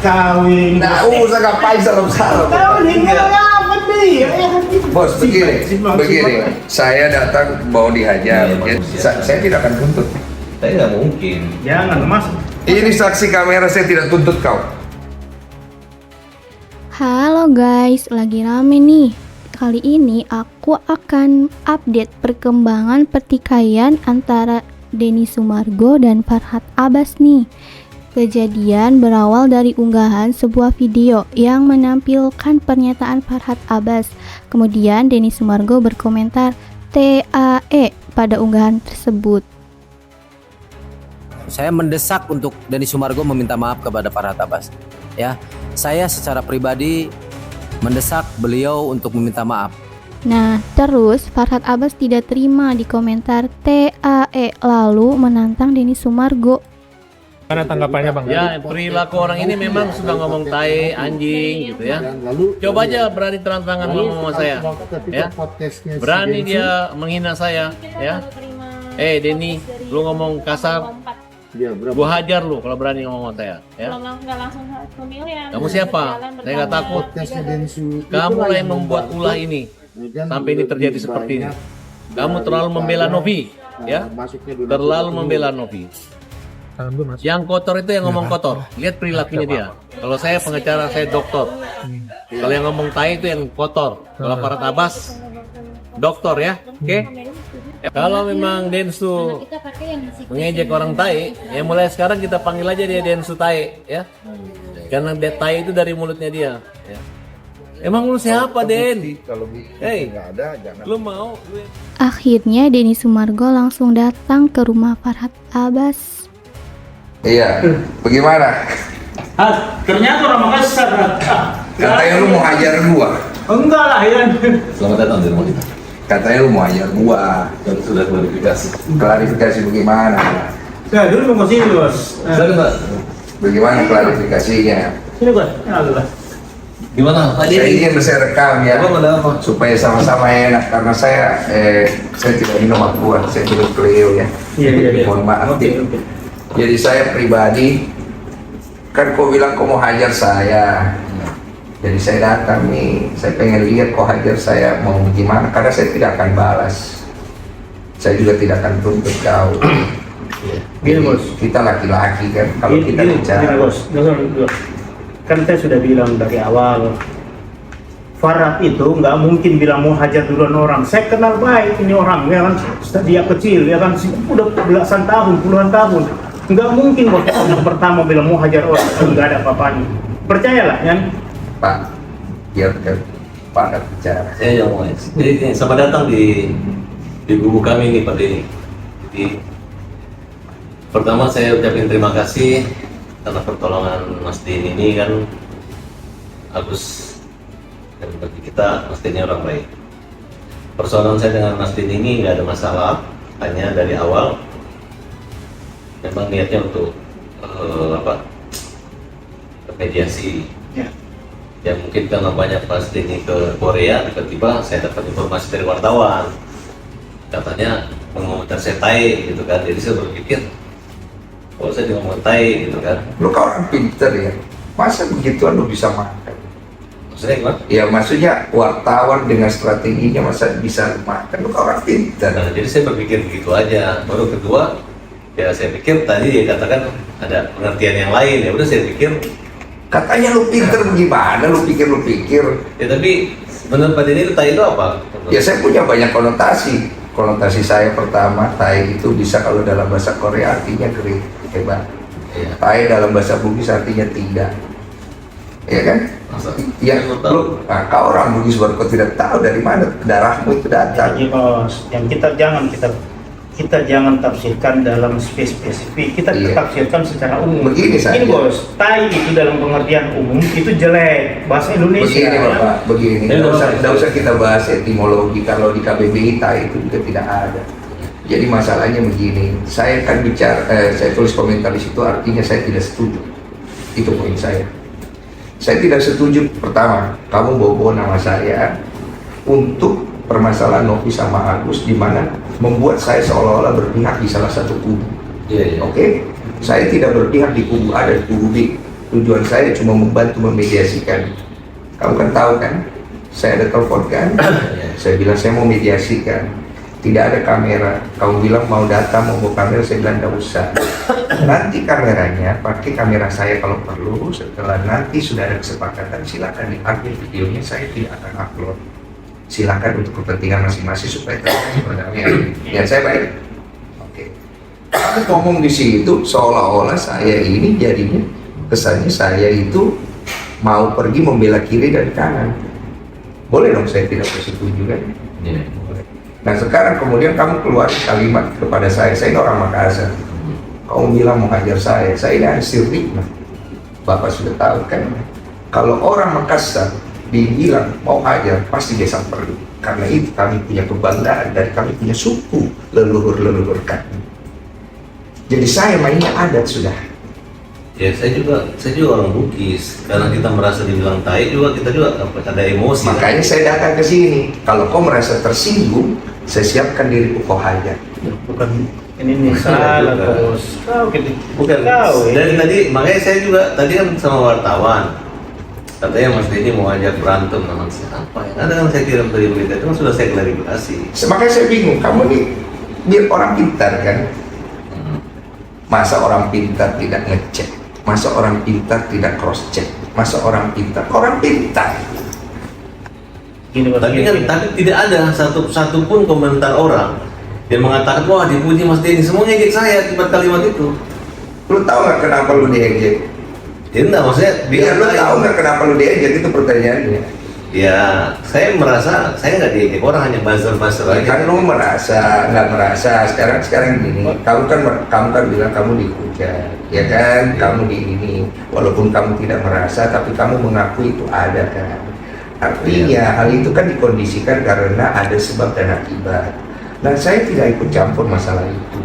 kawin. Nggak usah ngapain serem-serem. Kawin apa nih? Bos, begini. Saya datang mau dihajar. Saya tidak akan tuntut. Saya nggak mungkin. Jangan mas. Ini saksi kamera, saya tidak tuntut kau. Halo guys, lagi rame nih. Kali ini aku akan update perkembangan pertikaian antara Denny Sumargo dan Farhad Abbas nih. Kejadian berawal dari unggahan sebuah video yang menampilkan pernyataan Farhad Abbas. Kemudian Denny Sumargo berkomentar TAE pada unggahan tersebut. Saya mendesak untuk Denny Sumargo meminta maaf kepada Farhad Abbas. Ya, saya secara pribadi mendesak beliau untuk meminta maaf. Nah, terus Farhad Abbas tidak terima di komentar TAE lalu menantang Denny Sumargo. Mana tanggapannya Bang? Ya, perilaku orang ini memang sudah ngomong tai, anjing gitu ya. Coba aja berani terang-terangan ngomong sama saya. Ya. Berani dia menghina saya, ya. Denny, lu ngomong kasar. Gua hajar lu kalau berani ngomong sama saya, ya. Nggak langsung pemilihan. Kamu siapa? Saya nggak takut. Kamu lah yang membuat ulah ini sampai ini terjadi seperti ini. Kamu terlalu membela Novi, ya. Terlalu membela Novi. Yang kotor itu yang ngomong kotor. Lihat perilakunya dia. Kalau saya pengacara, saya dokter. Kalau yang ngomong tai itu yang kotor. Kalau Farhad Abbas, dokter ya. Oke? Kalau memang Densu mengejek orang tai, ya mulai sekarang kita panggil aja dia Densu tai, ya. Karena dia tai itu dari mulutnya dia. Ya. Emang lu siapa, Den? Hei, lu mau? Akhirnya Denny Sumargo langsung datang ke rumah Farhad Abbas. Iya, bagaimana? Ternyata orang Makassar. Katanya lu mau hajar gua. Enggak lah ya. Selamat datang di rumah kita. Katanya lu mau hajar gua. Dan sudah klarifikasi. Klarifikasi bagaimana? Saya dulu mau sini bos. Bagaimana klarifikasinya? Sini bos. Allah. Gimana? Saya ingin saya rekam ya, supaya sama-sama enak karena saya tidak minum akuan, saya minum Cleo ya. Iya. Mohon maaf. Oke. Jadi saya pribadi, kan kau bilang kau mau hajar saya. Jadi saya datang nih, saya pengen lihat kau hajar saya mau gimana, karena saya tidak akan balas. Saya juga tidak akan tuntut kau. Gini bos. Kita laki-laki kan, kalau kita bicara. Gini bos. Kan saya sudah bilang dari awal, Farhad itu nggak mungkin bilang mau hajar duluan orang. Saya kenal baik ini orang, ya kan, dia kecil, ya kan, udah belasan tahun, puluhan tahun. Nggak mungkin bos yang pertama bilang mau hajar orang, nggak ada apa-apanya. Percayalah, ya. Pak, biar Pak bicara. Saya yang mau. Jadi selamat datang di buku kami nih Pak Denny. Jadi pertama saya ucapin terima kasih karena pertolongan Mas Denny ini kan bagus, dan bagi kita Mas Denny orang baik. Persoalan saya dengan Mas Denny ini nggak ada masalah, hanya dari awal memang niatnya untuk mediasi. Ya mungkin karena banyak Mas Denny ke Korea, tiba-tiba saya dapat informasi dari wartawan katanya mengomentar saya tai gitu kan. Jadi saya berpikir kalau saya ngomong tai gitu kan. Lu kan orang pinter ya, masa begituan lu bisa makan? Maksudnya gimana? Ya maksudnya wartawan dengan strateginya masa bisa makan, lu kan orang pinter. Nah, jadi saya berpikir begitu aja. Baru kedua, ya saya pikir tadi dia katakan ada pengertian yang lain. Ya udah saya pikir Katanya lu pinter gimana, lu pikir. ya, tapi menurut Pak Denny itu tai itu apa? Ya saya punya banyak konotasi. Konotasi saya pertama, tai itu bisa kalau dalam bahasa Korea artinya great, hebat. Iya. Tai dalam bahasa Bugis artinya tidak. Ya kan? Masa? Ya, Saya belum tahu. kau orang Bugis baru kau tidak tahu dari mana darahmu itu datang. Jadi bos, yang kita jangan tafsirkan dalam spesifik, kita Iya. tafsirkan secara umum. Begini saja. Ini bos, tai itu dalam pengertian umum itu jelek, bahasa Indonesia. Begini ya. Bapak, begini. Tidak usah kita bahas etimologi, kalau di KBBI tai itu juga tidak ada. Jadi masalahnya begini, saya kan bicara, saya tulis komentar di situ artinya saya tidak setuju. Itu poin saya. Saya tidak setuju, pertama, kamu bawa nama saya untuk permasalahan Novi sama Agus, di mana membuat saya seolah-olah berpihak di salah satu kubu. Iya. Oke? Saya tidak berpihak di kubu A dan kubu B. Tujuan saya cuma membantu memediasikan. Kamu kan tahu kan, saya ada telepon kan, saya bilang saya mau mediasikan. Tidak ada kamera, kamu bilang mau datang, mau bawa kamera, saya bilang tidak usah. Nanti kameranya, pakai kamera saya kalau perlu. Setelah nanti sudah ada kesepakatan, silakan diambil videonya, saya tidak akan upload. Silakan untuk kepentingan masing-masing supaya terjadi perdamaian. Niat saya baik. Oke. Kamu ngomong di situ seolah-olah saya ini jadinya kesannya saya itu mau pergi membela kiri dan kanan. Boleh dong saya tidak bersetuju kan? Boleh. Nah sekarang kemudian kamu keluar kalimat kepada saya ini orang Makassar. Kamu bilang mau hajar saya ini ada sirrik. Bapak sudah tahu kan? Kalau orang Makassar dibilang mau hajar pasti desa perlu. Karena itu kami punya kebanggaan dan kami punya suku leluhur kami. Jadi saya mainnya adat sudah. Ya saya juga orang Bugis. Karena kita merasa dibilang tai juga, kita juga ada emosi. Makanya saya datang ke sini. Kalau kau merasa tersinggung, saya siapkan diriku kau hajar. Bukan ini salah bos. Kau gitu. Bukan. Dari tadi makanya saya juga tadi kan sama wartawan. Katanya Mas Denny mau ajak berantem sama siapa ya? Ada kan saya kirim dari berita itu kan sudah saya klarifikasi. Makanya saya bingung. Kamu nih biar orang pintar kan? Masa orang pintar tidak ngecek? Masa orang pintar tidak cross check? Masa orang pintar? Orang pintar. Gini, Tapi kan tapi tidak ada satu pun komentar orang yang mengatakan wah dipuji Mas Denny, semua ngejek saya akibat kalimat itu. Lu tahu nggak kenapa lu diejek? Ya enggak, maksudnya Biar lu tahu nggak kenapa lu diejek, itu pertanyaannya. Ya saya merasa saya nggak diejek, orang hanya buzzer aja. Kan lu merasa nggak merasa sekarang gini. Kamu kan bilang kamu dihujat, ya kan? Kamu di ini, walaupun kamu tidak merasa, tapi kamu mengaku itu ada kan? Artinya hal itu kan dikondisikan karena ada sebab dan akibat. Nah saya tidak ikut campur masalah itu.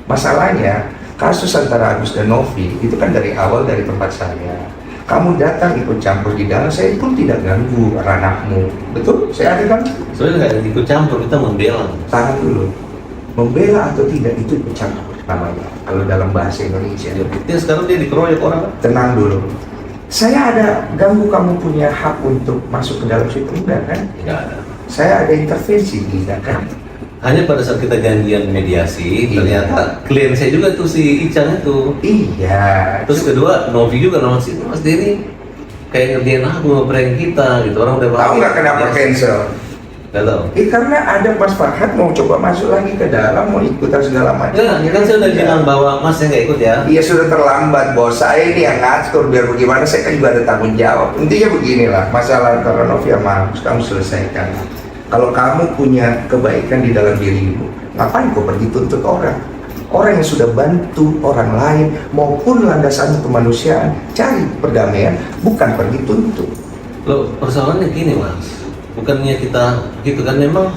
Masalahnya kasus antara Agus dan Novi itu kan dari awal dari tempat saya. Kamu datang ikut campur di dalam, saya pun tidak ganggu ranahmu. Betul? Saya ada kan? Soalnya nggak ikut campur, kita membela. Tahan dulu. Membela atau tidak itu ikut campur namanya. Kalau dalam bahasa Indonesia. Ya, buktinya sekarang dia dikeroyok orang kan? Tenang dulu. Saya ada ganggu kamu punya hak untuk masuk ke dalam situ, enggak kan? Nggak ada. Saya ada intervensi, tidak kan? Hanya pada saat kita janjian mediasi, ternyata klien saya juga tuh si Ican itu. Iya. Terus kedua, Novi juga nama si Mas Denny kayak ngerjain aku ngeprank kita gitu, orang udah Tahu nggak kenapa cancel? Nggak tahu. Karena ada Mas Farhad mau coba masuk lagi ke dalam, mau ikutan segala macam. Enggak, kan saya udah bilang bahwa Mas saya nggak ikut ya. Iya sudah terlambat bos, saya ini yang ngatur biar bagaimana, saya kan juga ada tanggung jawab. Intinya beginilah, masalah antara Novi sama Agus kamu selesaikan. Kalau kamu punya kebaikan di dalam dirimu, ngapain kau pergi tuntut orang? Orang yang sudah bantu orang lain maupun landasannya kemanusiaan, cari perdamaian, bukan pergi tuntut. Loh, persoalannya gini Mas, bukannya kita gitu kan, memang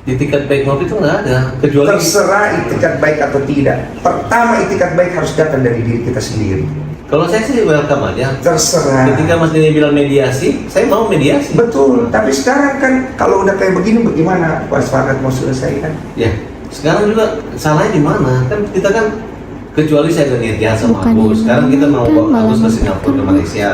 di itikat baik Novi itu nggak ada, kecuali Terserah itikat baik atau tidak. Pertama itikat baik harus datang dari diri kita sendiri. kalau saya sih welcome aja. Terserah. Ketika Mas Denny bilang mediasi, saya mau mediasi. Betul, tapi sekarang kan kalau udah kayak begini bagaimana Mas Farhad mau selesaikan? Ya, sekarang juga salahnya di mana? Kan kita kan kecuali saya udah niat jahat sama Bukan Agus. Sekarang kita mau kan, bawa malah Agus ke Singapura, ke memperkeruh. Malaysia.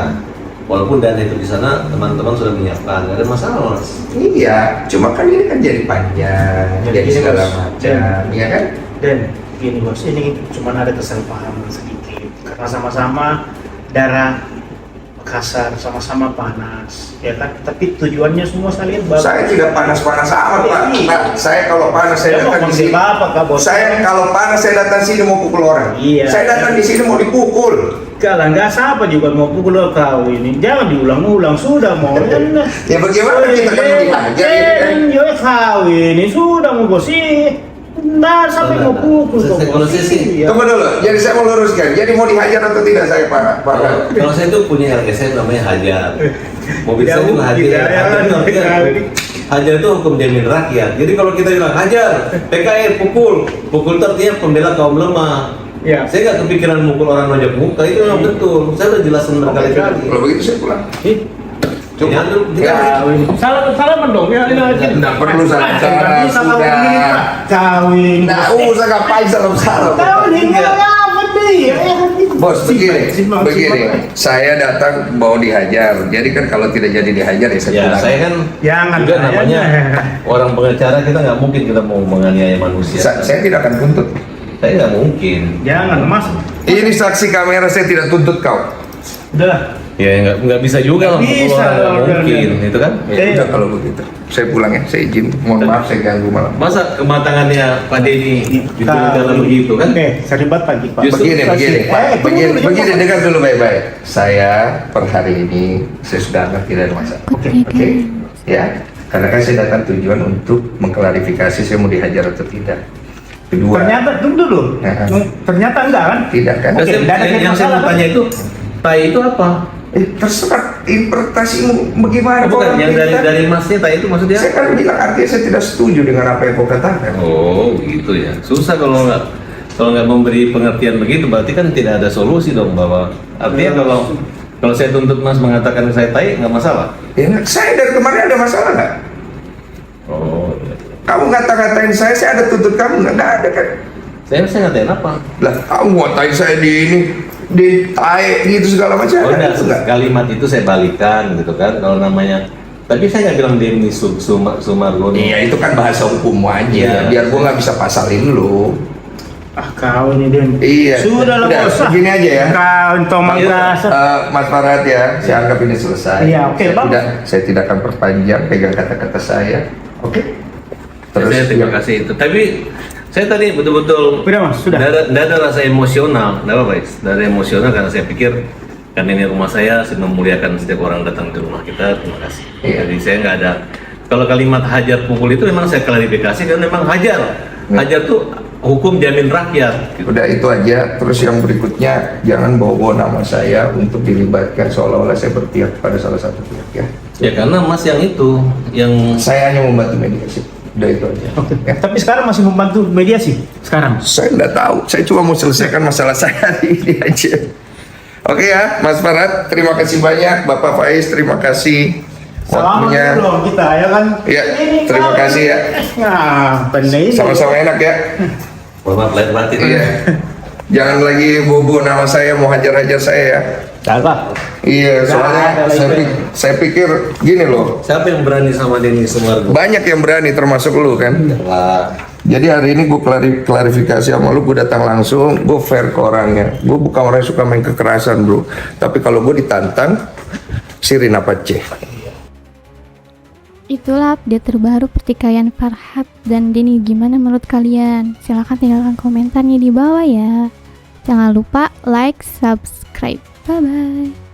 Walaupun dana itu di sana teman-teman sudah menyiapkan, nggak ada masalah Mas. Iya, cuma kan ini kan jadi panjang, Jadi jadi gini, segala Bos. macam, ya kan? Dan gini bos, ini cuma ada kesalahpahaman sedikit karena sama-sama darah Makassar, sama-sama panas, ya kan? Tapi tujuannya semua saya lihat bagus. Saya tidak panas-panas amat Pak. Iya. Pak, saya kalau panas saya Ya, mau datang di sini. bapak kak bos. Saya kalau panas saya datang sini mau pukul orang. Iya. Saya datang di sini mau dipukul. Kalau nggak siapa juga mau pukul kau ini, jangan diulang-ulang, sudah mau. Ya bagaimana kita kan mau dihajar ya kan? Yo kau ini sudah mau bos sih. Nah, sampai mau pukul kau Kalau bos. saya sih- Iya. Tunggu dulu, jadi saya mau luruskan. Jadi mau dihajar atau tidak saya Pak? Kalau saya tuh punya LGSM namanya hajar. Mobil saya juga hajar. Tidak, Hajar itu artinya hajar itu hukum jamin rakyat. Jadi kalau kita bilang hajar, PKI pukul itu artinya pembela kaum lemah. Ya. Saya nggak kepikiran mukul orang nojok muka, itu memang betul. Saya udah jelasin berkali-kali. Kalau begitu saya pulang. Ya, Ya. Salaman dong ya, ini aja. Nggak perlu salam-salam, Nggak bisa kalau sudah. begini, Pak. Kawin. Nggak usah ngapain salam-salam. Kawin, apa dia? Bos, begini. Saya datang mau dihajar. Jadi kan kalau tidak jadi dihajar ya saya Ya, pulang. saya kan Jangan juga tanya. namanya orang pengacara, kita nggak mungkin kita mau menganiaya manusia. Saya tidak akan tuntut. Saya nggak mungkin. Jangan Mas. Ini saksi kamera, saya tidak tuntut kau. Udah. Ya nggak bisa juga lah. Nggak bisa, Kalau nggak udah. mungkin, itu kan? Ya udah kalau begitu. Saya pulang ya. Saya izin. Mohon maaf saya ganggu malam. Masa kematangannya Pak Denny itu dalam begitu kan? Oke, serbat pagi Pak. Justru Begini, tunggu dulu, begini, Pak. dengar dulu baik-baik. Saya per hari ini saya sudah anggap tidak ada masalah. Oke, Oke, ya. Karena kan saya datang tujuan untuk mengklarifikasi saya mau dihajar atau tidak. Kedua, Ternyata tunggu dulu. Ya. Ternyata enggak kan? tidak kan? Dan Oke, saya- nggak ada yang saya masalah, mau kan? tanya itu, tai itu apa? Terserah interpretasimu bagaimana. Bukan Kau yang bilang. dari masnya tai itu maksudnya? Saya kan bilang artinya saya tidak setuju dengan apa yang kau katakan. Oh gitu ya. Susah kalau nggak memberi pengertian begitu, berarti kan tidak ada solusi dong, bahwa artinya kalau saya tuntut Mas mengatakan saya tai nggak masalah. Ya, saya dari kemarin ada masalah nggak? Oh, iya. Kamu ngata-ngatain saya ada tuntut kamu nggak ada kan? Saya ngatain apa? Lah, kamu ngatain saya di tai gitu segala macam. Oh ada enggak, itu nggak? kalimat itu saya balikan gitu kan, kalau namanya. Tapi saya nggak bilang Denny Sumargo. Iya itu kan bahasa hukum aja. Iya. Biar gua nggak bisa pasalin lu. Ah kau ini Den. Iya. Sudah lah Udah, bos. begini aja ya. Kau tomak Iya. kasar. Mas Farhat ya, saya anggap ini selesai. Iya, oke, Saya bagus. saya tidak akan perpanjang pegang kata-kata saya. Oke. Saya terima kasih itu. Tapi saya tadi betul-betul Sudah Mas, sudah. Nggak ada rasa emosional, nggak apa-apa, Is. Nggak ada emosional karena saya pikir karena ini rumah saya memuliakan setiap orang datang ke rumah kita. Terima kasih. Iya. Jadi saya nggak ada. Kalau kalimat hajar pukul itu memang saya klarifikasi kan memang hajar. Hajar tuh hukum jamin rakyat. Gitu. Udah itu aja. Terus yang berikutnya jangan bawa-bawa nama saya untuk dilibatkan seolah-olah saya berpihak pada salah satu pihak ya. Ya karena Mas yang itu yang Saya hanya membantu mediasi. Udah itu aja. Oke. Ya. Tapi sekarang masih membantu mediasi sekarang. Saya nggak tahu. Saya cuma mau selesaikan masalah saya hari ini aja. Oke ya, Mas Farhat. Terima kasih banyak. Bapak Faiz, terima kasih waktunya. Selamat dong kita ya kan. Iya, Ini terima kau- kasih ya. Nah, benar ini. Sama-sama enak ya. mohon maaf lahir batin. Iya. Jangan lagi bobo nama saya mau hajar-hajar saya ya. Jaga. Iya, Nggak soalnya ada lagi. saya pikir gini loh. Siapa yang berani sama Denny Sumargo? Banyak yang berani termasuk lu kan. Lah, Jadi hari ini gue klarifikasi sama lu, gue datang langsung, gue fair ke orangnya. Gue bukan orang yang suka main kekerasan bro. Tapi kalau gue ditantang, sirin apa ceh. Itulah update terbaru pertikaian Farhat dan Denny. Gimana menurut kalian? Silahkan tinggalkan komentarnya di bawah ya. Jangan lupa like, subscribe. Bye-bye.